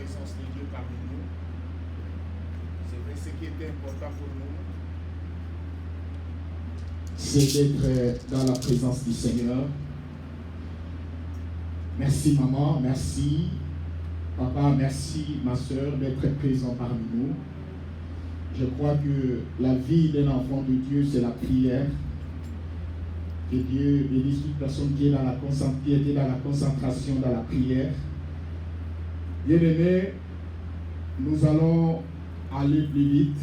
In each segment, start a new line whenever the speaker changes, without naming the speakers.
présence de Dieu parmi nous. C'est vrai, ce qui était important pour nous, c'est d'être dans la présence du Seigneur. Merci maman, merci papa, merci ma soeur d'être présent parmi nous. Je crois que la vie d'un enfant de Dieu, c'est la prière. Que Dieu bénisse toute personne qui est dans la concentration, dans la prière. Bien-aimés, nous allons aller plus vite.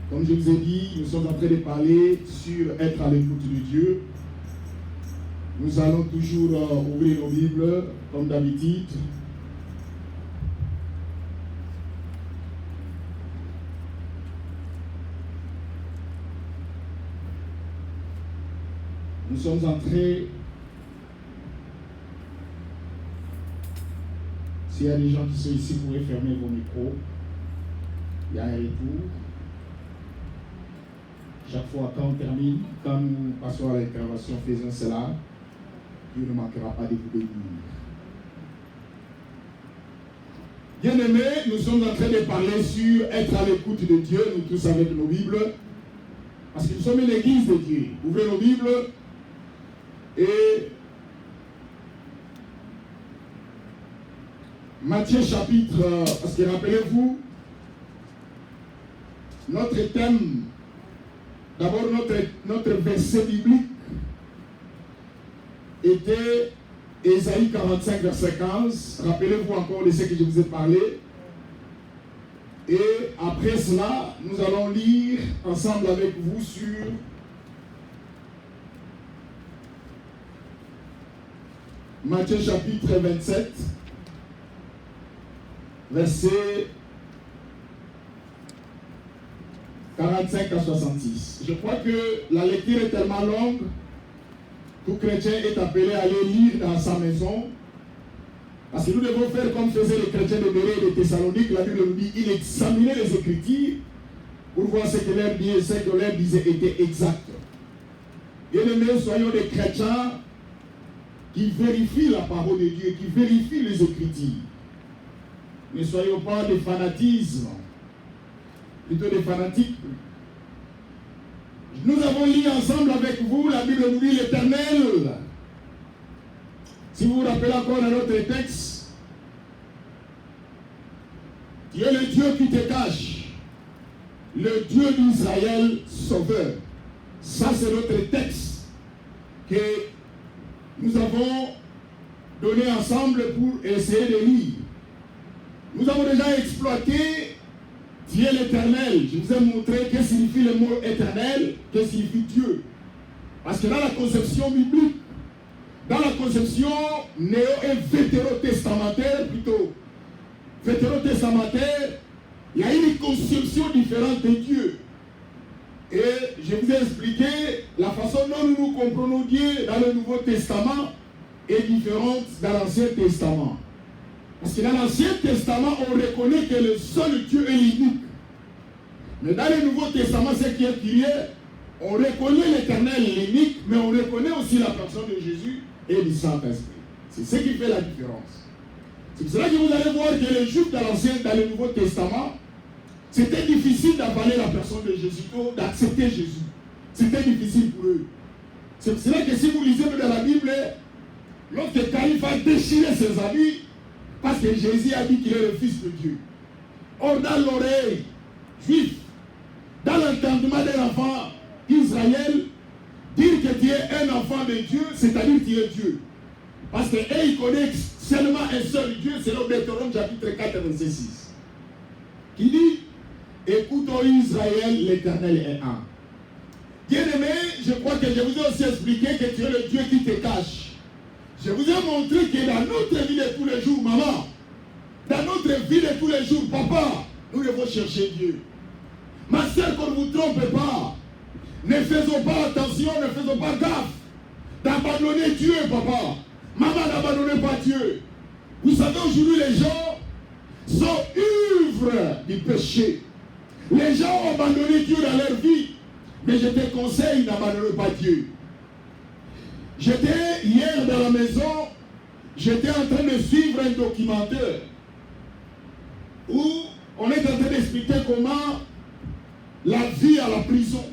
Comme je vous ai dit, nous sommes en train de parler sur être à l'écoute de Dieu. Nous allons toujours ouvrir nos Bibles, comme d'habitude. Nous sommes entrés. S'il y a des gens qui sont ici, vous pouvez fermer vos micros. Il y a un retour. Chaque fois, quand on termine, quand nous passons à l'intervention, faisons cela, Dieu ne manquera pas de vous bénir. Bien-aimés, nous sommes en train de parler sur être à l'écoute de Dieu, nous tous avec nos Bibles, parce que nous sommes une église de Dieu. Ouvrez nos Bibles. Et Matthieu chapitre, parce que rappelez-vous, notre thème, d'abord notre verset biblique était Ésaïe 45, verset 15. Rappelez-vous encore de ce que je vous ai parlé. Et après cela, nous allons lire ensemble avec vous sur Matthieu chapitre 27, verset 45 à 66. Je crois que la lecture est tellement longue, tout chrétien est appelé à aller lire dans sa maison, parce que nous devons faire comme faisaient les chrétiens de Bérée et de Thessalonique. La Bible nous dit, ils examinaient les Écritures pour voir ce que leur disait était exact. Bien-aimés, soyons des chrétiens qui vérifient la parole de Dieu, qui vérifient les Écritures. Ne soyons pas des fanatismes, plutôt des fanatiques. Nous avons lu ensemble avec vous, la Bible nous dit l'Éternel. Si vous vous rappelez encore dans notre texte, tu es le Dieu qui te cache, le Dieu d'Israël sauveur. Ça, c'est notre texte que nous avons donné ensemble pour essayer de lire. Nous avons déjà exploité Dieu l'Éternel. Je vous ai montré que signifie le mot éternel, que signifie Dieu. Parce que dans la conception biblique, dans la conception néo- et vétérotestamentaire, plutôt, vétérotestamentaire, il y a une conception différente de Dieu. Et je vous ai expliqué la façon dont nous comprenons Dieu dans le Nouveau Testament est différente dans l'Ancien Testament. Parce que dans l'Ancien Testament, on reconnaît que le seul Dieu est l'unique. Mais dans le Nouveau Testament, ce qui est crié, on reconnaît l'Éternel l'unique, mais on reconnaît aussi la personne de Jésus et du Saint-Esprit. C'est ce qui fait la différence. C'est pour cela que vous allez voir que les Juifs dans le Nouveau Testament, c'était difficile d'avaler la personne de Jésus, d'accepter Jésus. C'était difficile pour eux. C'est pour cela que si vous lisez dans la Bible, lorsque Caïphe a déchiré ses habits, parce que Jésus a dit qu'il est le Fils de Dieu. Or, dans l'oreille juive, dans l'entendement d'un enfant Israël, dire que tu es un enfant de Dieu, c'est-à-dire que tu es Dieu. Parce qu'eux, ils connaissent seulement un seul Dieu, c'est le Deutéronome chapitre 4, verset 6. Qui dit, écoute, ô Israël, l'Éternel est un. Bien-aimé, je crois que je vous ai aussi expliqué que tu es le Dieu qui te cache. Je vous ai montré que dans notre vie de tous les jours, maman, dans notre vie de tous les jours, papa, nous devons chercher Dieu. Ma soeur, qu'on ne vous trompe pas, ne faisons pas attention, ne faisons pas gaffe d'abandonner Dieu, papa. Maman, n'abandonnez pas Dieu. Vous savez, aujourd'hui, les gens sont ivres du péché. Les gens ont abandonné Dieu dans leur vie. Mais je te conseille, n'abandonne pas Dieu. J'étais hier dans la maison, j'étais en train de suivre un documentaire où on est en train d'expliquer comment la vie à la prison,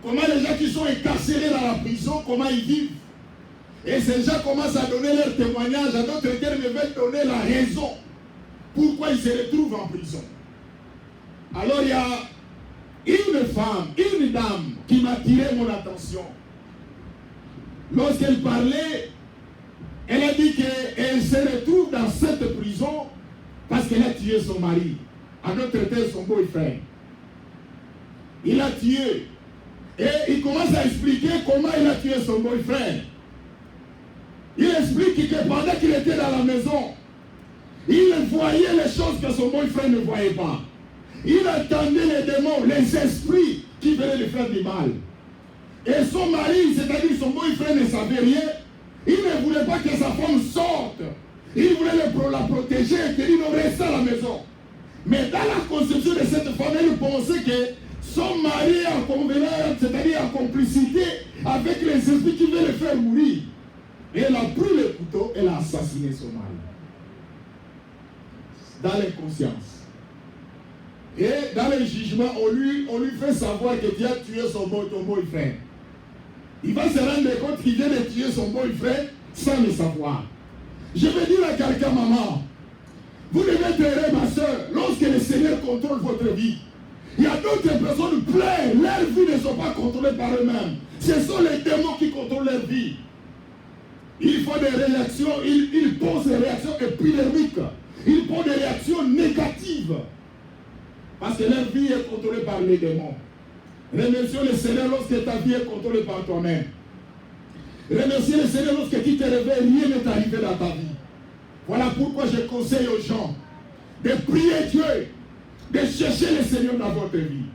comment les gens qui sont incarcérés dans la prison, comment ils vivent. Et ces gens commencent à donner leur témoignage, à d'autres termes, ils veulent donner la raison pourquoi ils se retrouvent en prison. Alors il y a une femme, une dame qui m'a attiré mon attention. Lorsqu'elle parlait, elle a dit qu'elle se retrouve dans cette prison parce qu'elle a tué son mari, à d'autres termes son boyfriend. Il a tué. Et il commence à expliquer comment il a tué son boyfriend. Il explique que pendant qu'il était dans la maison, il voyait les choses que son boyfriend ne voyait pas. Il entendait les démons, les esprits qui venaient lui faire du mal. Et son mari, c'est-à-dire son boyfriend, ne savait rien. Il ne voulait pas que sa femme sorte. Il voulait la protéger et qu'il reste à la maison. Mais dans la conception de cette femme, elle pensait que son mari est en convenance, c'est-à-dire en complicité avec les esprits qui veulent le faire mourir. Et elle a pris le couteau, elle a assassiné son mari. Dans l'inconscience. Et dans le jugement, on lui fait savoir que tu as tué ton boyfriend. Il va se rendre compte qu'il vient de tuer son boyfriend sans le savoir. Je vais dire à quelqu'un, maman, vous devez être heureux, ma soeur, lorsque le Seigneur contrôle votre vie. Il y a d'autres personnes pleines, leurs vies ne sont pas contrôlées par eux-mêmes. Ce sont les démons qui contrôlent leur vie. Il faut des réactions, ils posent des réactions épidermiques. Ils posent des réactions négatives. Parce que leur vie est contrôlée par les démons. Remercions le Seigneur lorsque ta vie est contrôlée par toi-même. Remercie le Seigneur lorsque tu te réveilles, rien n'est arrivé dans ta vie. Voilà pourquoi je conseille aux gens de prier Dieu, de chercher le Seigneur dans votre vie.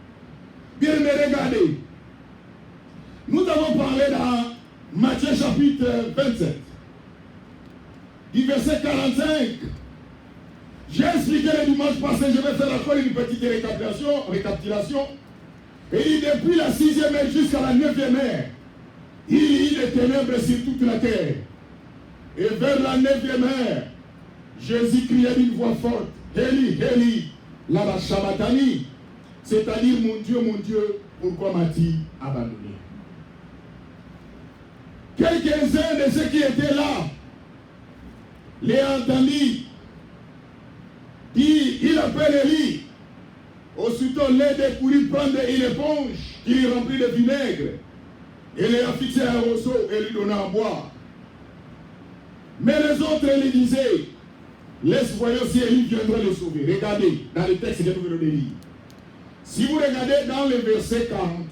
Bien, mais regardez. Nous avons parlé dans Matthieu chapitre 27, du verset 45. J'ai expliqué le dimanche passé, je vais faire encore une petite récapitulation. Et il dit, depuis la 6e heure jusqu'à la 9e heure, il y a des ténèbres sur toute la terre. Et vers la 9e heure, Jésus criait d'une voix forte, Eli, Eli, lama sabachthani, c'est-à-dire, mon Dieu, pourquoi m'as-tu abandonné? Quelques-uns de ceux qui étaient là les entendit. Il appelle Élie. Aussitôt, l'aide découvrit prendre une éponge qu'il remplit de vinaigre et les a fixé à un roseau et lui donna à boire. Mais les autres lui disaient, laisse voyons si Élie viendra le sauver. Regardez dans le texte que nous venons de lire. Si vous regardez dans le verset 48,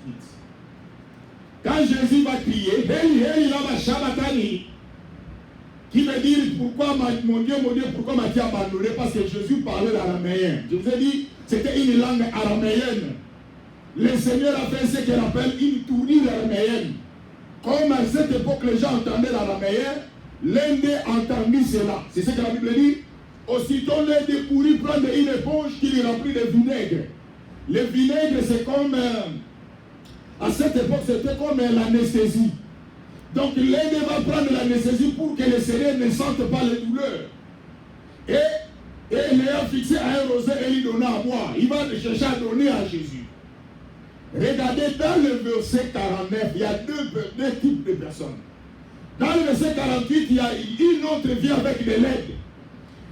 quand Jésus va crier, Eli, Eli, lama sabachthani, qui veut dire, pourquoi mon Dieu, pourquoi m'as-tu abandonné? Parce que Jésus parlait l'araméen. Je vous ai dit, c'était une langue araméenne. Le Seigneur a fait ce qu'il appelle une tournure araméenne. Comme à cette époque, les gens entendaient l'araméen, l'un d'eux entendit cela. C'est ce que la Bible dit. Aussitôt, l'un d'eux courut prendre une éponge qui remplit de vinaigre. Le vinaigre, c'est comme... à cette époque, c'était comme l'anesthésie. Donc l'un va prendre l'anesthésie pour que le Seigneur ne sente pas les douleurs. Et il l'a fixé à un roseau et lui donna à boire. Il va chercher à donner à Jésus. Regardez dans le verset 49, il y a deux types de personnes. Dans le verset 48, il y a une autre vie avec de l'aide.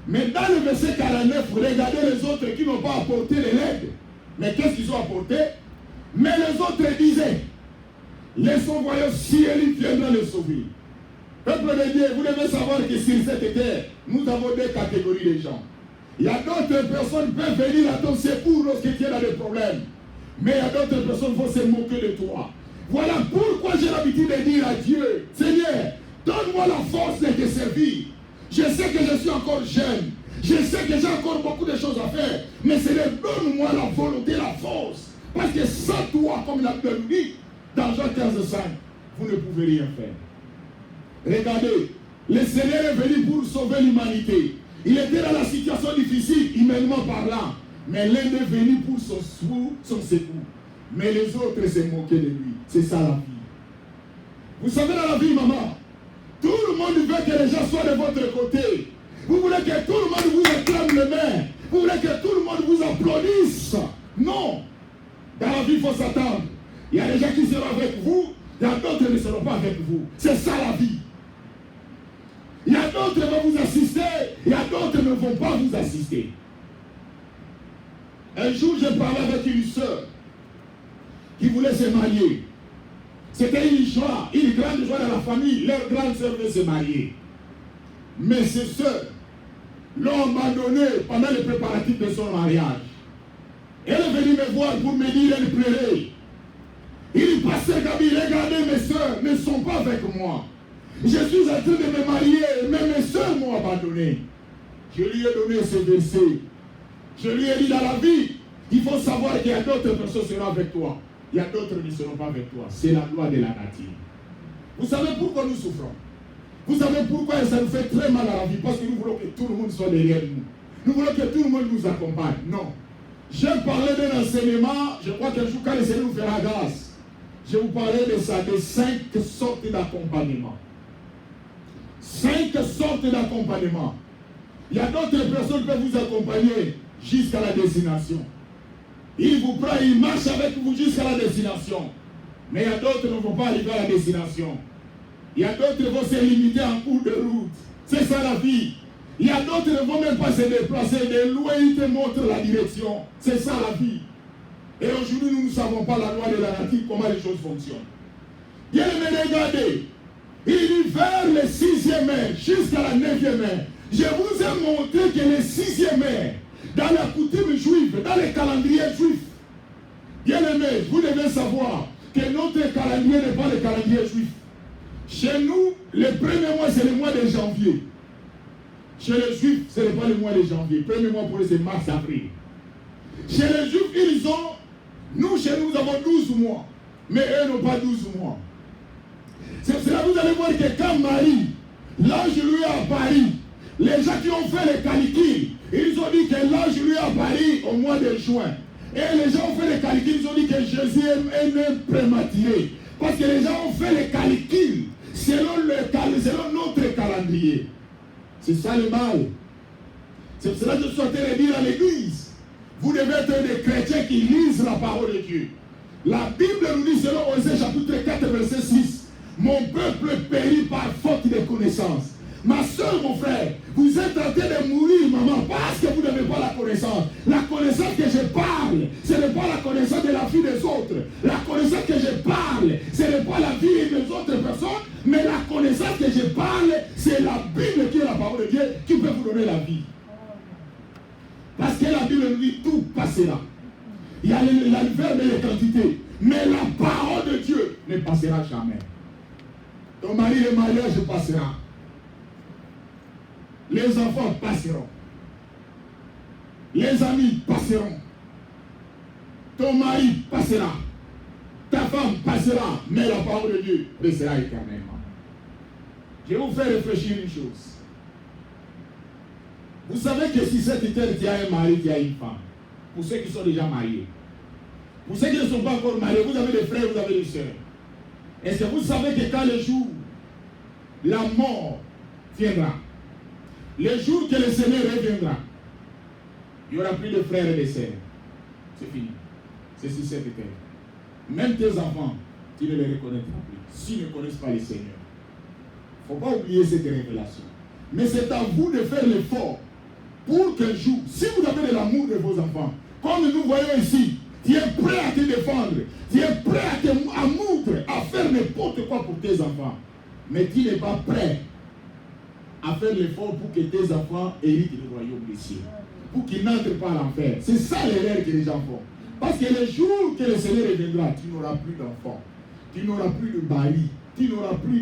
Mais dans le verset 49, regardez les autres qui n'ont pas apporté de l'aide. Mais qu'est-ce qu'ils ont apporté? Mais les autres disaient, laissons voyons si Élie viendra le sauver. Peuple de Dieu, vous devez savoir que sur cette terre, nous avons deux catégories de gens. Il y a d'autres personnes qui peuvent venir à ton secours lorsque tu es dans des problèmes. Mais il y a d'autres personnes qui vont se moquer de toi. Voilà pourquoi j'ai l'habitude de dire à Dieu, Seigneur, donne-moi la force de te servir. Je sais que je suis encore jeune. Je sais que j'ai encore beaucoup de choses à faire. Mais Seigneur, donne-moi la volonté, la force. Parce que sans toi, comme la Bible nous dit, dans Jean 15:5, vous ne pouvez rien faire. Regardez, le Seigneur est venu pour sauver l'humanité. Il était dans la situation difficile, humainement parlant. Mais l'un est venu pour son secours. Mais les autres se moquaient de lui. C'est ça la vie. Vous savez, dans la vie, maman, Tout le monde veut que les gens soient de votre côté. Vous voulez que tout le monde vous acclame les mains. Vous voulez que tout le monde vous applaudisse. Non. Dans la vie, il faut s'attendre. Il y a des gens qui seront avec vous. Il y a d'autres qui ne seront pas avec vous. C'est ça la vie. Il y a d'autres qui vont vous assister. Il y a d'autres qui ne vont pas vous assister. Un jour, j'ai parlé avec une soeur qui voulait se marier. C'était une joie, une grande joie dans la famille. Leur grande soeur veut se marier. Mais ses soeurs l'ont abandonné pendant les préparatifs de son mariage. Elle est venue me voir pour me dire, elle pleurait. Il passait comme il regardait, mes soeurs ne sont pas avec moi. Je suis en train de me marier, mais mes soeurs m'ont abandonné. Je lui ai donné ce verset. Je lui ai dit dans la vie, il faut savoir qu'il y a d'autres personnes qui seront avec toi. Il y a d'autres qui ne seront pas avec toi. C'est la loi de la nature. Vous savez pourquoi nous souffrons? Vous savez pourquoi ça nous fait très mal à la vie? Parce que nous voulons que tout le monde soit derrière nous. Nous voulons que tout le monde nous accompagne. Non. J'ai parlé d'un enseignement, je crois qu'un jour quand le Seigneur nous fera grâce, je vous parlerai de ça, de 5 sortes d'accompagnement. 5 sortes d'accompagnement. Il y a d'autres personnes qui peuvent vous accompagner jusqu'à la destination. Il vous prend, il marche avec vous jusqu'à la destination. Mais il y a d'autres qui ne vont pas arriver à la destination. Il y a d'autres qui vont se limiter en cours de route. C'est ça la vie. Il y a d'autres qui ne vont même pas se déplacer. De loin, ils te montrent la direction. C'est ça la vie. Et aujourd'hui, nous ne savons pas la loi de la nature, comment les choses fonctionnent. Bien aimé, regardez. Il dit vers le 6e heure jusqu'à la 9e heure. Je vous ai montré que le 6e heure, dans la coutume juive, dans le calendrier juif, bien aimé, vous devez savoir que notre calendrier n'est pas le calendrier juif. Chez nous, le premier mois, c'est le mois de janvier. Chez les Juifs, ce n'est pas le mois de janvier. Le premier mois pour eux, c'est mars-avril. Chez les Juifs, ils ont... Nous, chez nous, nous avons 12 mois. Mais eux n'ont pas 12 mois. C'est pour cela que vous allez voir que quand Marie, l'ange lui a apparu, les gens qui ont fait les calculs, ils ont dit que l'ange lui a apparu au mois de juin. Et les gens ont fait les calculs, ils ont dit que Jésus est né prématuré. Parce que les gens ont fait les calculs selon notre calendrier. C'est ça le mal. C'est pour cela que je suis en train de dire à l'église, vous devez être des chrétiens qui lisent la parole de Dieu. La Bible nous dit selon Osée chapitre 4 verset 6, mon peuple périt par faute de connaissance. Ma soeur, mon frère, vous êtes en train de mourir, maman, parce que vous n'avez pas la connaissance. La connaissance que je parle, ce n'est pas la connaissance de la vie des autres. La connaissance que je parle, ce n'est pas la vie des autres personnes, mais la connaissance que je parle, c'est la Bible qui est la parole de Dieu qui peut vous donner la vie. Parce que la Bible nous dit tout passera. Il y a le verbe et les quantités, mais la parole de Dieu ne passera jamais. Ton mari, le mariage passera. Les enfants passeront. Les amis passeront. Ton mari passera. Ta femme passera. Mais la parole de Dieu restera éternellement. Je vais vous faire réfléchir une chose. Vous savez que si cette terre, il y a un mari, il y a une femme. Pour ceux qui sont déjà mariés. Pour ceux qui ne sont pas encore mariés, vous avez des frères, vous avez des sœurs. Est-ce que vous savez que quand le jour, la mort viendra, le jour que le Seigneur reviendra, il n'y aura plus de frères et de sœurs. C'est fini. C'est sur cette terre. Même tes enfants, tu ne les reconnaîtras plus. S'ils ne connaissent pas le Seigneur. Il ne faut pas oublier cette révélation. Mais c'est à vous de faire l'effort pour qu'un jour, si vous avez de l'amour de vos enfants, comme nous voyons ici, tu es prêt à te défendre, tu es prêt à moudre, à faire n'importe quoi pour tes enfants. Mais tu n'es pas prêt à faire l'effort pour que tes enfants héritent le royaume des cieux. Pour qu'ils n'entrent pas à l'enfer. C'est ça l'erreur que les gens font. Parce que le jour que le Seigneur reviendra, tu n'auras plus d'enfants. Tu n'auras plus de mari. Tu n'auras plus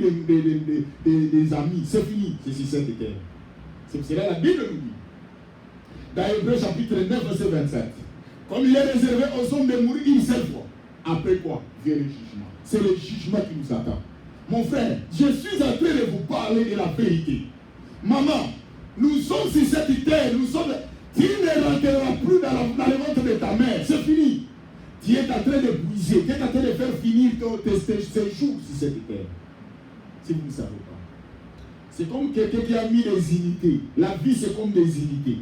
des amis. C'est fini. C'est sur cette terre. C'est pour cela que la Bible nous dit. Dans Hébreux chapitre 9, verset 27. Comme il est réservé aux hommes de mourir une seule fois. Après quoi? Vient le jugement. C'est le jugement qui nous attend. Mon frère, je suis en train de vous parler de la vérité. Maman, nous sommes sur cette terre, tu ne rentreras plus dans le ventre de ta mère, c'est fini. Tu es en train de briser, tu es en train de faire finir tes jours sur cette terre. Si vous ne savez pas. C'est comme quelqu'un qui a mis des unités. La vie, c'est comme des unités.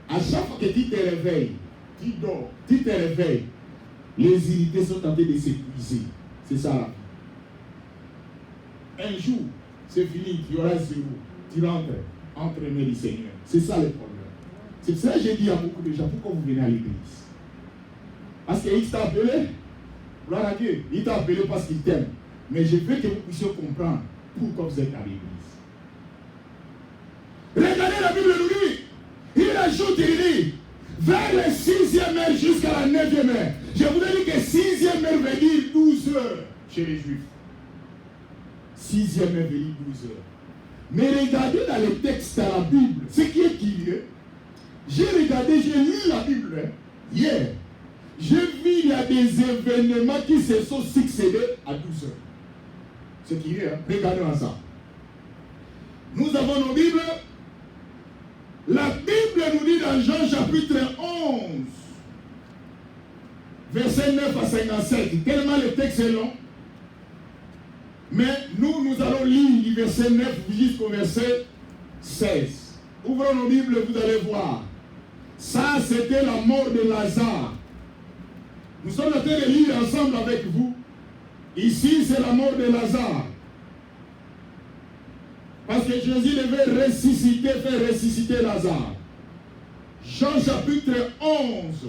À chaque fois que tu te réveilles, tu dors, tu te réveilles, les unités sont en train de s'épuiser. C'est ça la vie. Un jour, c'est fini, tu auras zéro. Tu rentres entre les mains du Seigneur. C'est ça le problème. C'est pour ça que j'ai dit à beaucoup de gens, pourquoi vous venez à l'église? Parce qu'il t'a appelé. Gloire à Dieu. Il t'a appelé parce qu'il t'aime. Mais je veux que vous puissiez comprendre pourquoi vous êtes à l'église. Regardez la Bible nous dit. Il ajoute, il dit, vers le 6e heure jusqu'à la 9e heure. Je vous ai dit que 6e heure veut dire 12 heures chez les Juifs. 6e heure veut dire 12 heures. Mais regardez dans les textes de la Bible, ce qui est curieux. J'ai regardé, j'ai lu la Bible hier. J'ai vu il y a des événements qui se sont succédés à 12 heures. C'est curieux, hein? Regardez ensemble. Nous avons nos Bibles. La Bible nous dit dans Jean chapitre 11, verset 9 à 57, tellement le texte est long. Mais nous allons lire du verset 9 jusqu'au verset 16. Ouvrons nos Bibles, vous allez voir. Ça, c'était la mort de Lazare. Nous sommes en train de lire ensemble avec vous. Ici, c'est la mort de Lazare. Parce que Jésus devait ressusciter, faire ressusciter Lazare. Jean chapitre 11.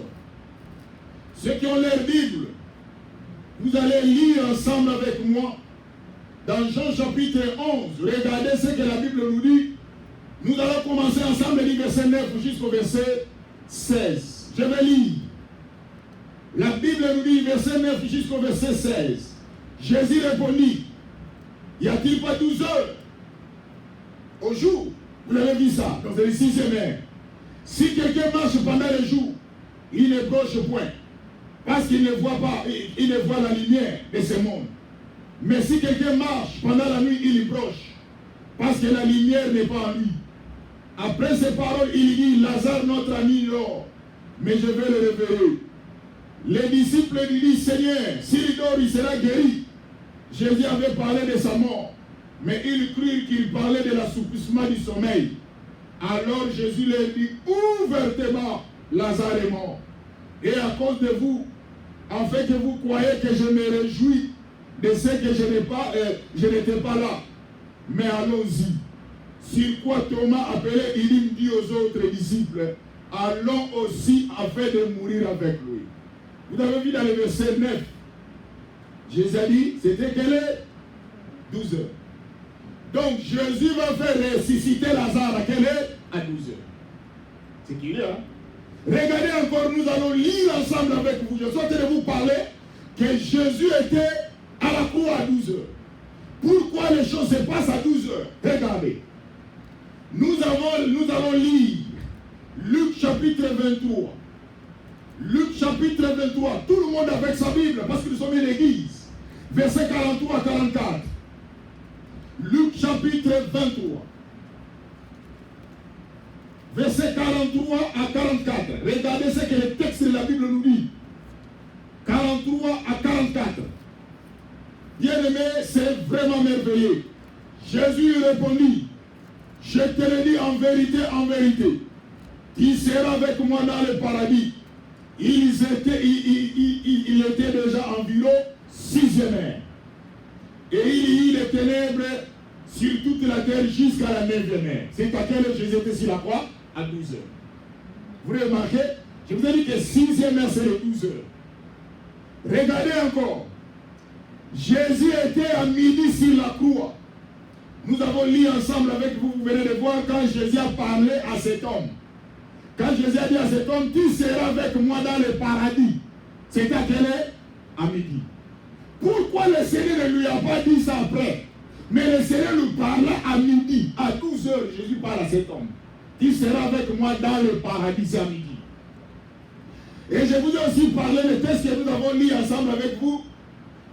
Ceux qui ont leur Bible, vous allez lire ensemble avec moi. Dans Jean chapitre 11, regardez ce que la Bible nous dit. Nous allons commencer ensemble du verset 9 jusqu'au verset 16. Je vais lire. La Bible nous dit, verset 9 jusqu'au verset 16. Jésus répondit, y a-t-il pas 12 heures au jour? Vous avez vu ça, dans le 6e heure. Si quelqu'un marche pendant le jour, il ne broche point, parce qu'il ne voit pas, il ne voit la lumière de ce monde. Mais si quelqu'un marche pendant la nuit, il broche, parce que la lumière n'est pas en lui. Après ces paroles, il dit, Lazare, notre ami, dort, mais je vais le réveiller. Les disciples lui disent, Seigneur, s'il dort, il sera guéri. Jésus avait parlé de sa mort, mais ils crurent qu'il parlait de l'assouplissement du sommeil. Alors Jésus leur dit, ouvertement, Lazare est mort. Et à cause de vous, en fait que vous croyez que je me réjouis de ce que je n'étais pas là. Mais allons-y. Sur quoi Thomas appelé, il dit aux autres disciples, allons aussi afin de mourir avec lui. Vous avez vu dans le verset 9, Jésus a dit, c'était quelle heure? 12 heures. Donc Jésus va faire ressusciter Lazare à quelle heure? À 12 heures. C'est qu'il est, hein? Regardez encore, nous allons lire ensemble avec vous. Je suis en train de vous parler que Jésus était à la croix à 12 heures. Pourquoi les choses se passent à 12 heures? Regardez. Nous allons lire Luc chapitre 23. Luc chapitre 23. Tout le monde avec sa Bible parce que nous sommes une église. Verset 43 à 44. Luc chapitre 23. Verset 43 à 44. Regardez ce que le texte de la Bible nous dit. 43 à 44. Bien-aimé, c'est vraiment merveilleux. Jésus répondit, je te le dis en vérité, tu seras avec moi dans le paradis. Il était déjà environ 6e heure. Et il y eut les ténèbres sur toute la terre jusqu'à la 9e heure. C'est à quelle heure Jésus était sur la croix? À 12 heures. Vous remarquez? Je vous ai dit que 6e heure, c'est les 12 heures. Regardez encore. Jésus était à midi sur la croix. Nous avons lu ensemble avec vous, vous venez de voir quand Jésus a parlé à cet homme. Quand Jésus a dit à cet homme, tu seras avec moi dans le paradis. C'était à quelle heure? À midi. Pourquoi le Seigneur ne lui a pas dit ça après? Mais le Seigneur lui parla à midi. À 12 heures, Jésus parle à cet homme. Tu seras avec moi dans le paradis à midi. Et je vous ai aussi parlé des textes que nous avons lu ensemble avec vous.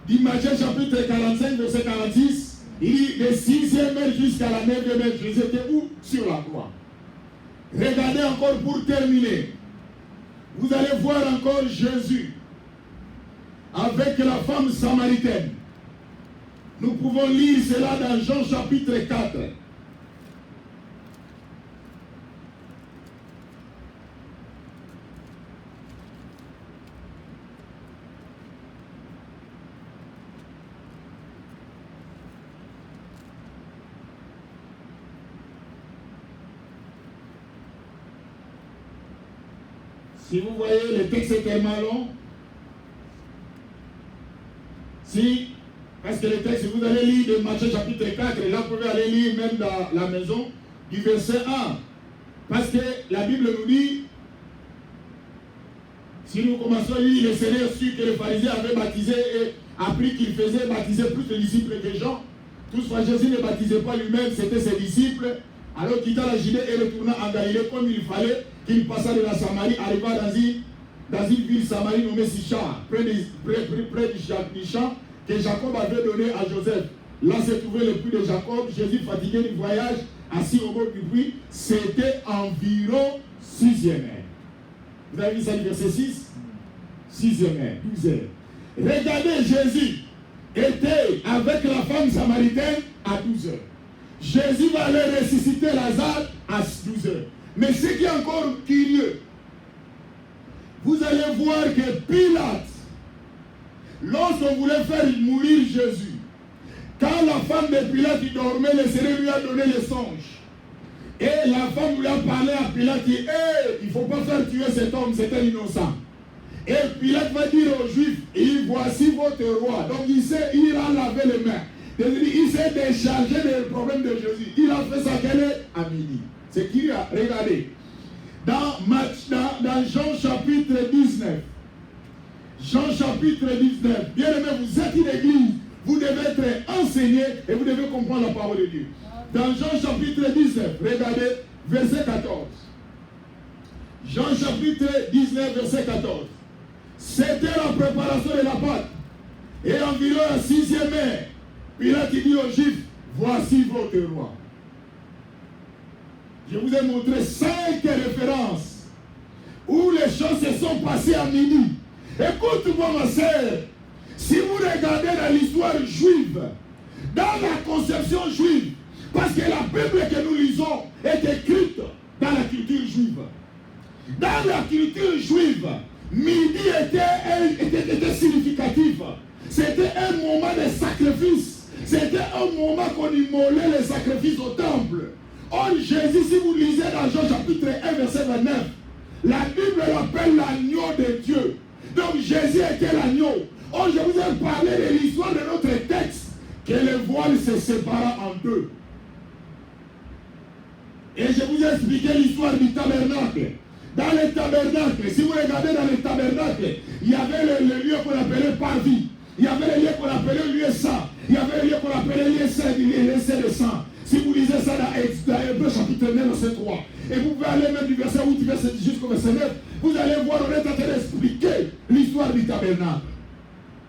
Du Matthieu chapitre 45, verset 46. Il dit, de 6e heure jusqu'à la 9e heure, Jésus était où? Sur la croix. Regardez encore pour terminer. Vous allez voir encore Jésus avec la femme samaritaine. Nous pouvons lire cela dans Jean chapitre 4. Si vous voyez, le texte est tellement long. Si, parce que le texte, vous allez lire de Matthieu chapitre 4, et là vous pouvez aller lire même dans la maison, du verset 1. Parce que la Bible nous dit, si nous commençons à lire, le Seigneur sut que les pharisiens avaient baptisé et appris qu'il faisait baptiser plus de disciples que Jean. Toutefois, Jésus ne baptisait pas lui-même, c'était ses disciples. Alors quittant la Judée et retournant en Galilée comme il fallait, qu'il passa de la Samarie, arriva dans une ville Samarie nommée Sichar, près du champ que Jacob avait donné à Joseph. Là se trouvait le puits de Jacob. Jésus, fatigué du voyage, assis au bord du puits, c'était environ 6e heure. Vous avez vu ça du verset 6? 6e heure, 12 heures. Regardez, Jésus était avec la femme samaritaine à 12 heures. Jésus va aller ressusciter Lazare à 12 heures. Mais ce qui est encore curieux, vous allez voir que Pilate, lorsqu'on voulait faire mourir Jésus, quand la femme de Pilate dormait, le Seigneur lui a donné le songe. Et la femme lui a parlé à Pilate, dit, hey, il ne faut pas faire tuer cet homme, c'est un innocent. Et Pilate va dire aux Juifs, voici votre roi. Donc il ira laver les mains. Il s'est déchargé des problèmes de Jésus. Il a fait ça à midi. C'est qui a regardé. Dans Jean chapitre 19. Jean chapitre 19. Bien aimé, vous êtes une église. Vous devez être enseigné et vous devez comprendre la parole de Dieu. Dans Jean chapitre 19, regardez, verset 14. Jean chapitre 19, verset 14. C'était la préparation de la Pâque. Et environ à 6e heure, Pilate dit aux Juifs, voici votre roi. Je vous ai montré 5 références où les choses se sont passées à midi. Écoute-moi ma sœur, si vous regardez dans l'histoire juive, dans la conception juive, parce que la Bible que nous lisons est écrite dans la culture juive. Dans la culture juive, midi était significatif. C'était un moment de sacrifice. C'était un moment qu'on immolait les sacrifices au temple. Or, Jésus, si vous lisez dans Jean chapitre 1, verset 29, la Bible l'appelle l'agneau de Dieu. Donc, Jésus était l'agneau. Or, je vous ai parlé de l'histoire de notre texte, que le voile se sépara en deux. Et je vous ai expliqué l'histoire du tabernacle. Dans le tabernacle, si vous regardez dans le tabernacle, il y avait le lieu qu'on appelait parvis. Il y avait le lieu qu'on appelait lieu saint. Il y avait le lieu qu'on appelait lieu saint de sang. Si vous lisez ça dans Hébreux chapitre 9, verset 3, et vous pouvez aller même du verset 8 jusqu'au verset 9, vous allez voir, on est en train d'expliquer l'histoire du tabernacle.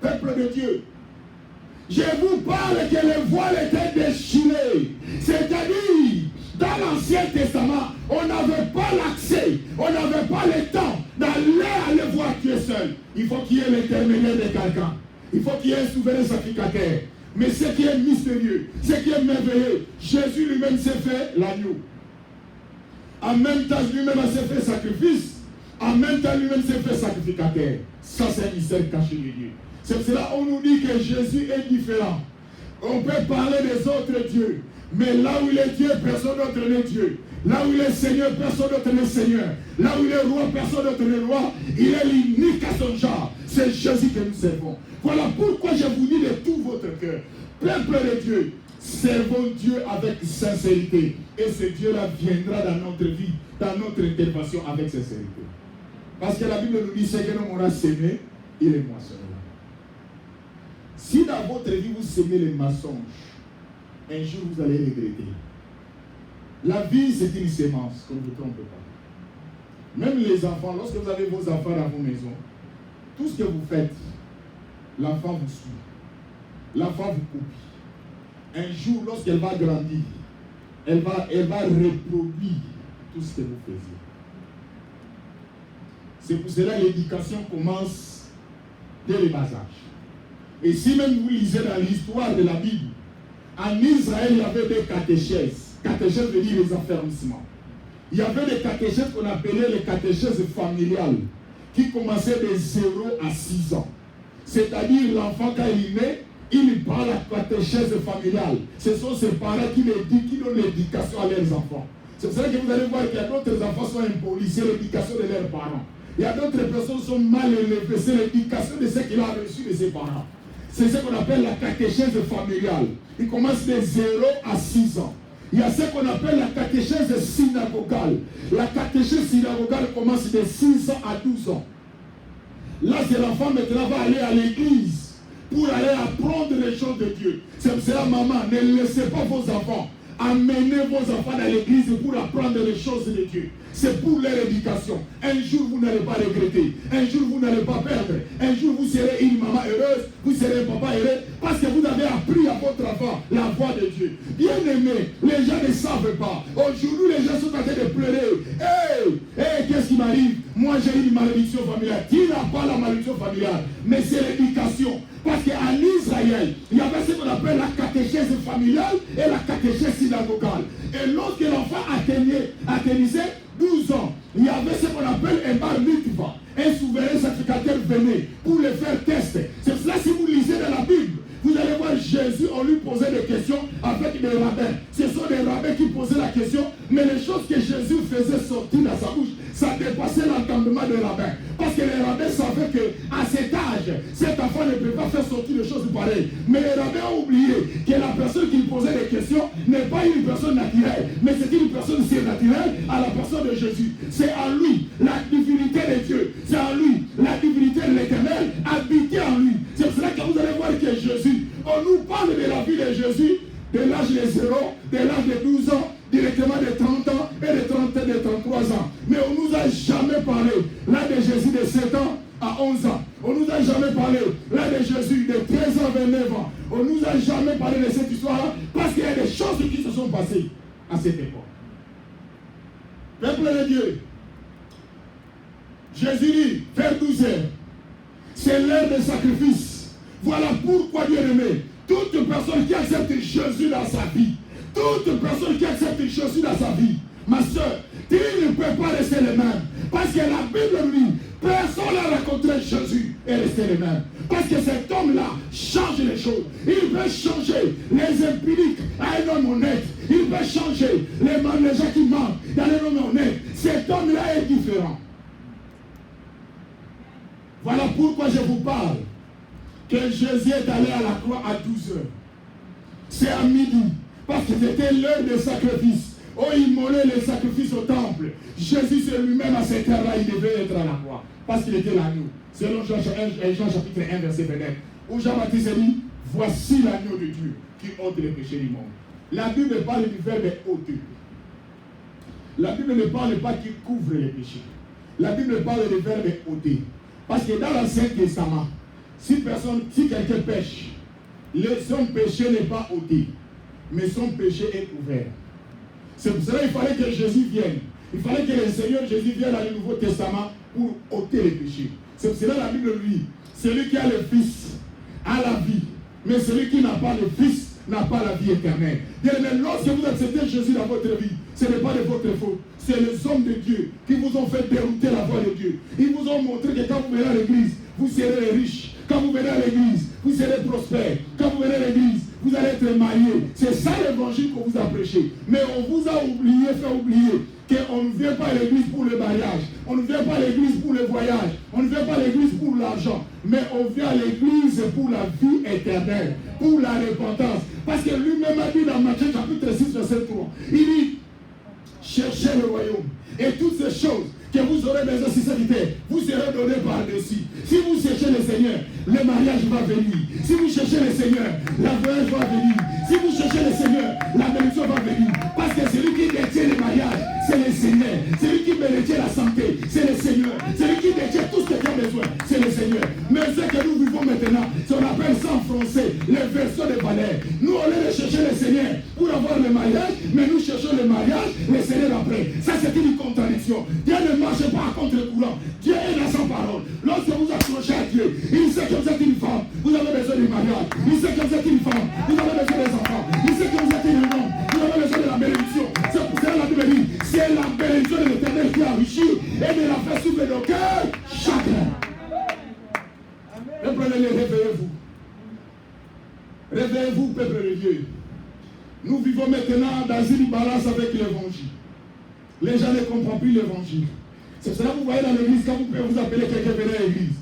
Peuple de Dieu, je vous parle que le voile était déchiré. C'est-à-dire, dans l'Ancien Testament, on n'avait pas l'accès, on n'avait pas le temps d'aller voir Dieu seul. Il faut qu'il y ait l'intermédiaire de quelqu'un. Il faut qu'il y ait un souverain sacrificateur. Mais ce qui est mystérieux, ce qui est merveilleux, Jésus lui-même s'est fait l'agneau. En même temps, lui-même s'est fait sacrifice. En même temps, lui-même s'est fait sacrificateur. Ça, c'est un mystère caché de Dieu. C'est pour cela qu'on nous dit que Jésus est différent. On peut parler des autres dieux. Mais là où il est Dieu, personne d'autre n'est Dieu. Là où il est Seigneur, personne d'autre n'est Seigneur. Là où il est roi, personne d'autre n'est roi. Il est l'unique à son genre. C'est Jésus que nous servons. Voilà pourquoi je vous dis de tout votre cœur. Peuple de Dieu, servons Dieu avec sincérité. Et ce Dieu-là viendra dans notre vie, dans notre intervention avec sincérité. Parce que la Bible nous dit, ce que l'homme aura sémé, il est moissonneur. Si dans votre vie vous semez les mensonges, un jour vous allez regretter. La vie, c'est une sémence, qu'on ne vous trompe pas. Même les enfants, lorsque vous avez vos enfants dans vos maisons, tout ce que vous faites, l'enfant vous suit. L'enfant vous copie. Un jour, lorsqu'elle va grandir, elle va reproduire tout ce que vous faisiez. C'est pour cela que l'éducation commence dès le bas âge. Et si même vous lisez dans l'histoire de la Bible, en Israël, il y avait des catéchèses. Catéchèses veut dire les affermissements. Il y avait des catéchèses qu'on appelait les catéchèses familiales, qui commençaient de 0 à 6 ans. C'est-à-dire, l'enfant, quand il est né, il prend la catéchèse familiale. Ce sont ses parents qui donnent l'éducation à leurs enfants. C'est pour ça que vous allez voir qu'il y a d'autres enfants qui sont impolis, c'est l'éducation de leurs parents. Il y a d'autres personnes qui sont mal élevées. C'est l'éducation de ce qu'il a reçu de ses parents. C'est ce qu'on appelle la catéchèse familiale. Il commence de 0 à 6 ans. Il y a ce qu'on appelle la catéchèse synagogale. La catéchèse synagogale commence de 6 ans à 12 ans. Là, c'est l'enfant maintenant va aller à l'église pour aller apprendre les choses de Dieu. C'est pour cela, maman, ne laissez pas vos enfants. Amenez vos enfants dans l'église pour apprendre les choses de Dieu. C'est pour leur éducation. Un jour, vous n'allez pas regretter. Un jour, vous n'allez pas perdre. Un jour, vous serez une maman heureuse. Vous serez un papa heureux. Parce que vous avez appris à votre enfant la voix de Dieu. Bien aimé, les gens ne savent pas. Aujourd'hui, les gens sont en train de pleurer. Hey, qu'est-ce qui m'arrive? Moi, j'ai une malédiction familiale. Qui n'a pas la malédiction familiale? Mais c'est l'éducation. Parce qu'en Israël, il y avait ce qu'on appelle la catéchèse familiale et la catéchèse synagogale. Et lorsque l'enfant atteignait 12 ans, il y avait ce qu'on appelle un bar mitzvah. Un souverain sacrificateur venait pour le faire tester. C'est cela, si vous lisez dans la Bible, vous allez voir Jésus, on lui posait des questions avec des rabbins. Ce sont des rabbins qui posaient la question, mais les choses que Jésus faisait sortir dans sa bouche, ça dépassait l'entendement des rabbins. Parce que les rabbins savaient qu'à cet âge, cet enfant ne peut pas faire sortir des choses pareilles. Mais les rabbins ont oublié que la personne qui posait des questions n'est pas une personne naturelle, mais c'est une personne surnaturelle à la personne de Jésus. C'est en lui la divinité de Dieu. C'est en lui la divinité de l'Éternel habitée en lui. C'est pour cela que vous allez voir que Jésus, on nous parle de la vie de Jésus, de l'âge de 0, de l'âge de 12 ans, directement de 30 ans et de 30 et de 33 ans. Mais on ne nous a jamais parlé, là de Jésus de 7 ans à 11 ans. On ne nous a jamais parlé, là de Jésus de 13 ans à 29 ans. On ne nous a jamais parlé de cette histoire-là parce qu'il y a des choses qui se sont passées à cette époque. Peuple de Dieu, Jésus dit, vers 12 heures, c'est l'heure des sacrifices. Voilà pourquoi, bien aimé, toute personne qui accepte Jésus dans sa vie, toute personne qui accepte Jésus dans sa vie, ma soeur, tu ne peux pas rester le même. Parce que la Bible dit, personne n'a rencontré Jésus et resté le même. Parce que cet homme-là change les choses. Il peut changer les impuniques à un homme honnête. Il peut changer les gens qui mentent dans un homme honnête. Cet homme-là est différent. Voilà pourquoi je vous parle que Jésus est allé à la croix à 12 heures. C'est à midi. Parce que c'était l'heure des sacrifices. Oh, il molait les sacrifices au temple. Jésus, c'est lui-même à cette heure-là, il devait être à la croix. Parce qu'il était l'agneau. Selon Jean chapitre 1, verset 29. Où Jean-Baptiste dit, voici l'agneau de Dieu qui ôte les péchés du monde. La Bible parle du verbe ôter. La Bible ne parle pas qu'il couvre les péchés. La Bible parle du verbe ôter. Parce que dans l'Ancien Testament, si quelqu'un pêche, son péché n'est pas ôté, mais son péché est couvert. C'est pour cela qu'il fallait que Jésus vienne. Il fallait que le Seigneur Jésus vienne dans le Nouveau Testament pour ôter les péchés. C'est pour cela que la Bible lui, celui qui a le Fils a la vie, mais celui qui n'a pas le Fils n'a pas la vie éternelle. Mais lorsque vous acceptez Jésus dans votre vie, ce n'est pas de votre faute. C'est les hommes de Dieu qui vous ont fait dérouter la voie de Dieu. Ils vous ont montré que quand vous venez à l'église, vous serez riches. Quand vous venez à l'église, vous serez prospères. Quand vous venez à l'église, vous allez être mariés. C'est ça l'évangile qu'on vous a prêché. Mais on vous a fait oublier qu'on ne vient pas à l'église pour le mariage. On ne vient pas à l'église pour le voyage. On ne vient pas à l'église pour l'argent. Mais on vient à l'église pour la vie éternelle, pour la repentance. Parce que lui-même a dit dans Matthieu chapitre 6, verset 3, il dit, cherchez le royaume et toutes ces choses que vous aurez besoin de sincérité, vous serez donné par-dessus. Si vous cherchez le Seigneur, le mariage va venir. Si vous cherchez le Seigneur, la voyage va venir. Si vous cherchez le Seigneur, la bénédiction va venir. Parce que celui qui détient le mariage, c'est le Seigneur. Celui qui détient la santé, c'est le Seigneur. Celui qui détient tout ce que tu as besoin, c'est le Seigneur. Mais ce que nous vivons maintenant, c'est qu'on appelle ça en français les versions de valeur. Nous, on allait chercher le Seigneur pour avoir le mariage, mais nous cherchons le mariage, le Seigneur après. Ça, c'est une contradiction. Dieu ne marche pas à contre-courant. Dieu est dans sa parole. Lorsque vous accrochez à Dieu, il sait que vous êtes une femme, vous avez besoin du mariage. Il sait que vous êtes une femme, vous avez besoin des enfants. Il sait que vous êtes un homme, vous avez besoin de la bénédiction. C'est pour ça que la Bible dit, c'est la bénédiction de l'Éternel qui enrichit et de la faire souffler nos cœurs chacun. Peuple, réveillez-vous. Réveillez-vous, peuple de Dieu. Nous vivons maintenant dans une balance avec l'évangile. Les gens ne comprennent plus l'évangile. C'est cela que vous voyez dans l'église, quand vous pouvez vous appeler quelqu'un venir à l'église.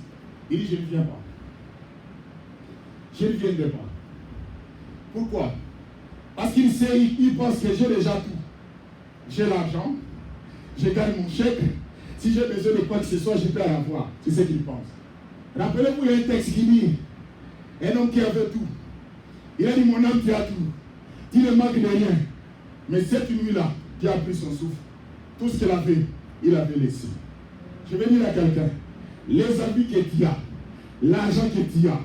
Il dit, je ne viens pas. Je ne viendrai pas. Pourquoi? Parce qu'il sait, il pense que j'ai déjà tout. J'ai l'argent, je gagne mon chèque. Si j'ai besoin de quoi que ce soit, je peux l'avoir. C'est ce qu'il pense. Rappelez-vous, il y a un texte qui dit, un homme qui avait tout. Il a dit, mon âme, tu as tout. Tu ne manques de rien. Mais cette nuit-là, Dieu a pris son souffle. Tout ce qu'il avait, il avait laissé. Je vais dire à quelqu'un, les habits que tu as, l'argent que tu as,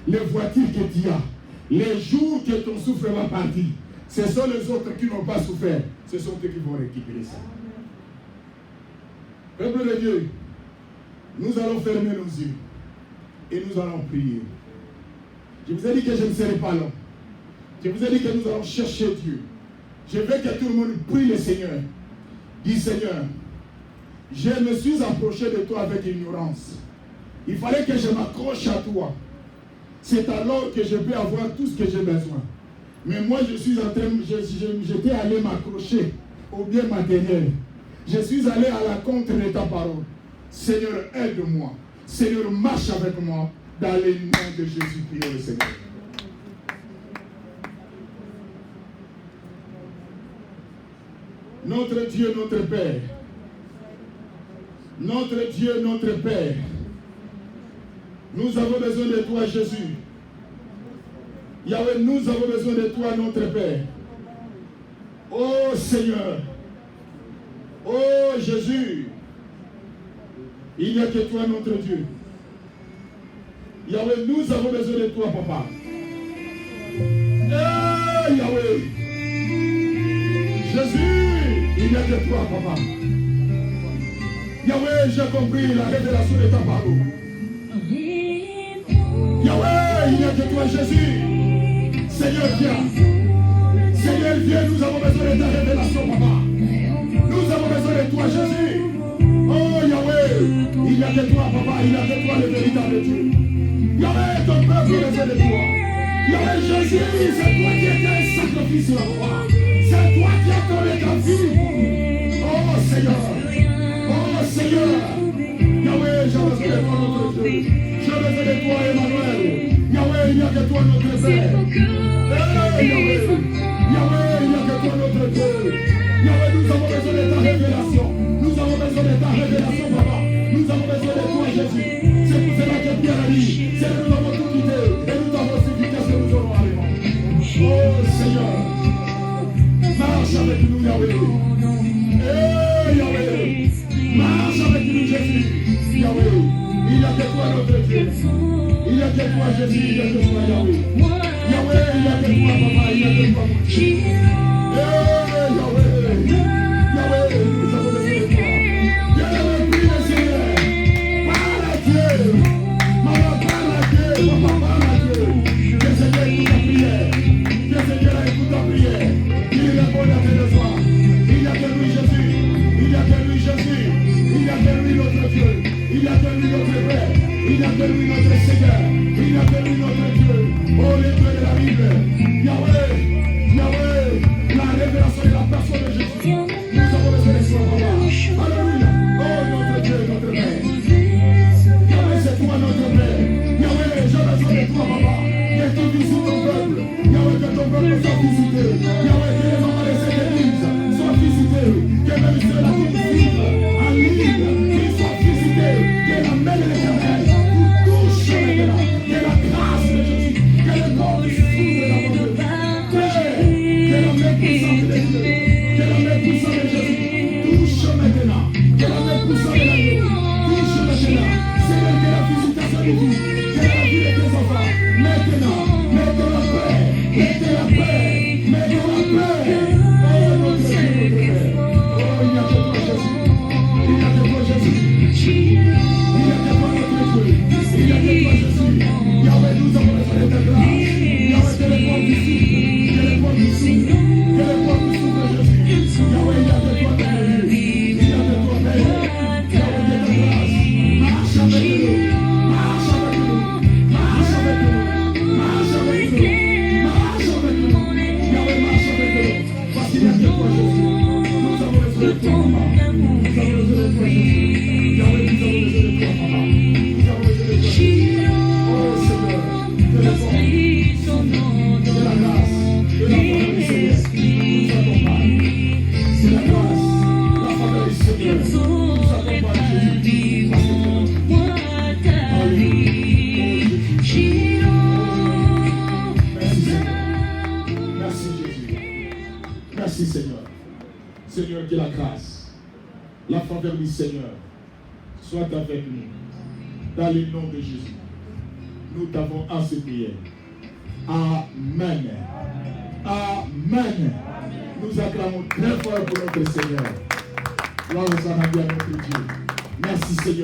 les voitures que tu as, les jours que ton souffle va partir, ce sont les autres qui n'ont pas souffert. Ce sont eux qui vont récupérer ça. Peuple de Dieu, nous allons fermer nos yeux et nous allons prier. Je vous ai dit que je ne serai pas long. Je vous ai dit que nous allons chercher Dieu. Je veux que tout le monde prie le Seigneur. Dis Seigneur, je me suis approché de toi avec ignorance. Il fallait que je m'accroche à toi. C'est alors que je peux avoir tout ce que j'ai besoin. Mais moi, je suis en train, j'étais allé m'accrocher au bien matériel. Je suis allé à la contre de ta parole. Seigneur, aide-moi. Seigneur, marche avec moi. Dans les noms de Jésus, prions le Seigneur. Notre Dieu, notre Père. Notre Dieu, notre Père. Nous avons besoin de toi, Jésus. Yahweh, nous avons besoin de toi, notre Père. Oh Seigneur. Oh Jésus. Il n'y a que toi, notre Dieu. Yahweh, nous avons besoin de toi, Papa. Oh Yahweh. Jésus, il n'y a que toi, Papa. Yahweh, j'ai compris la révélation de ta parole. Yahweh, il n'y a que toi, Jésus. Seigneur, viens. Seigneur, viens, nous avons besoin de ta révélation, Papa. Nous avons besoin de toi, Jésus. Oh, Yahweh, il n'y a que toi, Papa, il n'y a que toi, le véritable Dieu. Yahweh, ton peuple a besoin de toi. Yahweh, Jésus, c'est toi qui étais un sacrifice sur la croix. C'est toi qui as donné ta vie. Oh, Seigneur. Oh, Seigneur. Yahweh, j'ai besoin de toi, notre Dieu. J'ai besoin de toi, Emmanuel. Yahweh, il n'y a que toi, notre Père. Yahweh, il n'y a que toi, notre Dieu. Yahweh, nous avons besoin de ta révélation. Nous avons besoin de ta révélation, Papa. Nous avons besoin de toi, Jésus. C'est pour cela que Pierre a dit, c'est que nous avons tout quitté et nous avons suivi qu'est-ce que nous aurons à l'évent. Oh Seigneur, marche avec nous, Yahweh. Yahweh, marche avec nous, Jésus. Yahweh, il n'y a que toi, notre Dieu. Il n'y a que toi, Jésus, il n'y a que toi, Yahweh. Yahweh, il n'y a que toi, Papa, il n'y a que toi, mon Dieu. Yahweh, Yahweh, nous avons besoin de toi. Yahweh, prie le Seigneur. Parle à Dieu. Maman, parle à Dieu. Papa, parle à Dieu. Que le Seigneur écoute ta prière. Que le Seigneur écoute ta prière. Il répond à tes besoins. Il n'y a que lui, Jésus. Il n'y a que lui, Jésus. Il n'y a que lui, notre Dieu. Il n'y a que lui, notre Père. Il n'y a que lui, notre Seigneur. Il n'y a que lui, notre Dieu. Oh, les dieux de la Bible. Yahweh, Yahweh, la révélation de la personne de Jésus. Nous avons besoin de toi, Papa. Alléluia. Oh, notre Dieu, notre Père. Yahweh, c'est toi, notre Père. Yahweh, j'ai besoin de toi, Papa. Que tu visites ton peuple. Yahweh, que ton peuple soit visité. Yahweh, que les mamans de cette église soient visitées. Que même ceux-là qui visitent en ligne, qu'ils soient visités. Que la main de l'Éternel vous touche maintenant. Que la grâce de Jésus, que le corps du souffle de la bonne. faveur du Seigneur soit avec nous. Dans le nom de Jésus, nous t'avons ainsi prié. Amen. Amen. Nous acclamons très fort pour notre Seigneur. Gloire à notre Dieu. Merci Seigneur.